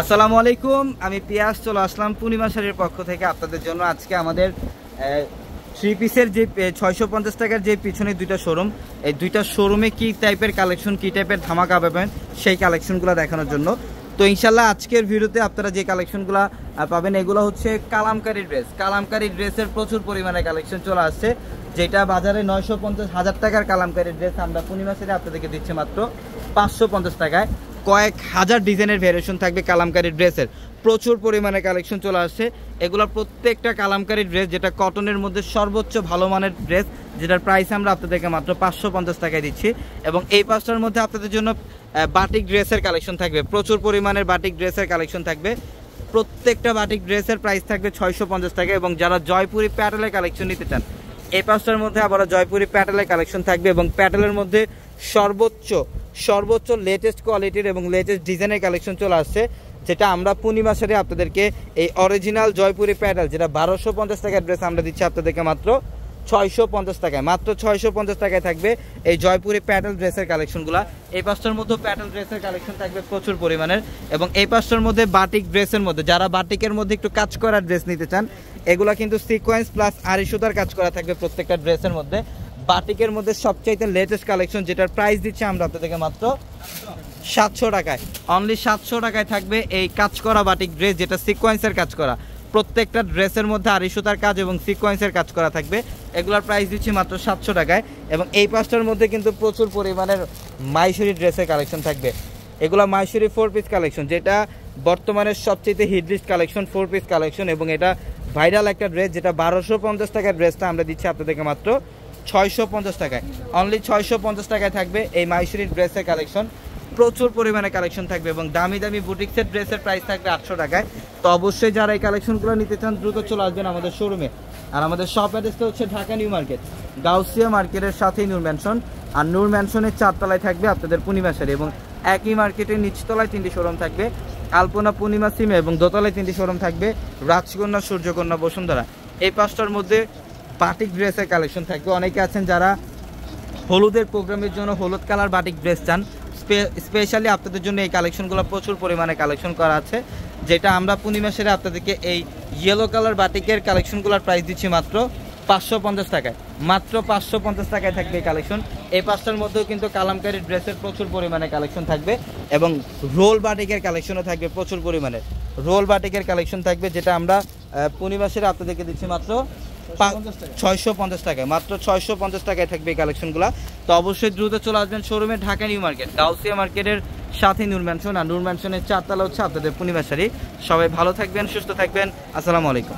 আসসালামু আলাইকুম, আমি পিয়াস চলে আসলাম পূর্ণিমা শাড়ির পক্ষ থেকে আপনাদের জন্য। আজকে আমাদের থ্রি পিসের যে 650 টাকার যে পিছনে দুইটা শোরুম, এই দুইটা শোরুমে কি টাইপের কালেকশন, কি টাইপের ধামাকা পাবেন সেই কালেকশনগুলো দেখানোর জন্য। তো ইনশাল্লাহ আজকের ভিডিওতে আপনারা যে কালেকশনগুলো পাবেন এগুলো হচ্ছে কালামকারী ড্রেস। কালামকারী ড্রেসের প্রচুর পরিমাণে কালেকশন চলে আসছে, যেটা বাজারে 950,000 টাকার কালামকারী ড্রেস আমরা পূর্ণিমা শাড়ি আপনাদেরকে দিচ্ছি মাত্র 550 টাকায়। কয়েক হাজার ডিজাইনের ভ্যারিয়েশন থাকবে কালামকারী ড্রেসের, প্রচুর পরিমাণে কালেকশন চলে আসছে। এগুলো প্রত্যেকটা কালামকারী ড্রেস, যেটা কটনের মধ্যে সর্বোচ্চ ভালো মানের ড্রেস, যেটার প্রাইস আমরা আপনাদেরকে মাত্র 550 টাকায় দিচ্ছি। এবং এই পাঁচটার মধ্যে আপনাদের জন্য বাটিক ড্রেসের কালেকশন থাকবে, প্রচুর পরিমাণের বাটিক ড্রেসের কালেকশন থাকবে। প্রত্যেকটা বাটিক ড্রেসের প্রাইস থাকবে 650 টাকা। এবং যারা জয়পুরি প্যাটেলের কালেকশন নিতে চান, এই পাঁচটার মধ্যে আবার জয়পুরি প্যাটেলের কালেকশন থাকবে। এবং প্যাটেলের মধ্যে সর্বোচ্চ লেটেস্ট কোয়ালিটির এবং লেটেস্ট ডিজাইনের কালেকশন চলে আসছে, যেটা আমরা পূর্ণিমা শাড়ি আপনাদেরকে এই অরিজিনাল জয়পুরি প্যাটেল, যেটা 1250 টাকার ড্রেস আমরা দিচ্ছি আপনাদেরকে মাত্র 650 টাকায়। মাত্র 650 টাকায় থাকবে এই জয়পুরি প্যাটেল ড্রেসের কালেকশনগুলো। এই পাঁচটার মধ্যে প্যাটেল ড্রেসের কালেকশন থাকবে প্রচুর পরিমাণের। এবং এই পাঁচটার মধ্যে বাটিক ড্রেসের মধ্যে, যারা বাটিকের মধ্যে একটু কাজ করা ড্রেস নিতে চান, এগুলা কিন্তু সিকোয়েন্স প্লাস আড়ি সুতার কাজ করা থাকবে প্রত্যেকটা ড্রেসের মধ্যে। বাটিকের মধ্যে সবচাইতে লেটেস্ট কালেকশন, যেটার প্রাইস দিচ্ছি আমরা আপনাদেরকে মাত্র 700 টাকায়। অনলি 700 টাকায় থাকবে এই কাজ করা বাটিক ড্রেস, যেটা সিকোয়েন্সের কাজ করা। প্রত্যেকটা ড্রেসের মধ্যে আড়ি সুতার কাজ এবং সিকোয়েন্সের কাজ করা থাকবে। এগুলোর প্রাইস দিচ্ছি মাত্র 700 টাকায়। এবং এই পাঁচটার মধ্যে কিন্তু প্রচুর পরিমাণের মাইশুরি ড্রেসের কালেকশন থাকবে। এগুলো মাইশুরি 4 পিস কালেকশন, যেটা বর্তমানে সবচেয়ে হিটলিস্ট কালেকশন, 4 পিস কালেকশন। এবং এটা ভাইরাল একটা ড্রেস, যেটা 1250 টাকার ড্রেসটা আমরা দিচ্ছি আপনাদেরকে মাত্র 650 টাকায়। অনলি 650 টাকায় থাকবে এই মাইশুরি ড্রেসের কালেকশন। প্রচুর পরিমাণে কালেকশন থাকবে এবং দামি দামি বুটিক্সের ড্রেসের প্রাইস থাকবে 800 টাকায়। তো অবশ্যই যারা এই কালেকশনগুলো নিতে চান দ্রুত চলে আসবেন আমাদের শোরুমে। আর আমাদের শপ অ্যাড্রেসটা হচ্ছে ঢাকা নিউ মার্কেট, গাউসিয়া মার্কেটের সাথেই নূর ম্যানশন। আর নূর ম্যানশনের 4 তলায় থাকবে আপনাদের পূর্ণিমা শাড়ি। এবং একই মার্কেটের নিচতলায় 3টি শোরুম থাকবে, আলপনা, পূর্ণিমা, সিমে। এবং দোতলায় 3টি শোরুম থাকবে, রাজকন্যা, সূর্যকন্যা, বসুন্ধরা। এই পাঁচটার মধ্যে বাটিক ড্রেসের কালেকশন থাকবে। অনেকে আছেন যারা হলুদের প্রোগ্রামের জন্য হলুদ কালার বাটিক ড্রেস চান, স্পেশালি আপনাদের জন্য এই কালেকশনগুলো প্রচুর পরিমাণে কালেকশন করা আছে, যেটা আমরা পূর্ণিমা শাড়ি আপনাদেরকে এই ইয়েলো কালার বাটিকের কালেকশনগুলোর প্রাইস দিচ্ছি মাত্র 550 টাকায়। মাত্র 550 টাকায় থাকবে এই কালেকশন। এই পাঁচটার মধ্যেও কিন্তু কালামকারী ড্রেসের প্রচুর পরিমাণে কালেকশন থাকবে। এবং রোল বাটিকের কালেকশনও থাকবে প্রচুর পরিমাণে। রোল বাটিকের কালেকশন থাকবে, যেটা আমরা পূর্ণিমা শাড়ি আপনাদেরকে দিচ্ছি মাত্র 650 টাকায়। মাত্র 650 টাকায় থাকবে এই কালেকশনগুলো। তো অবশ্যই দ্রুত চলে আসবেন শোরুমে, ঢাকা নিউ মার্কেট, গাউসিয়া মার্কেটের সাথে নূর ম্যানশন। আর নূর ম্যানশনের 4 তলা হচ্ছে আপনাদের পূর্ণিমা শাড়ি। সবাই ভালো থাকবেন, সুস্থ থাকবেন। আসসালামু আলাইকুম।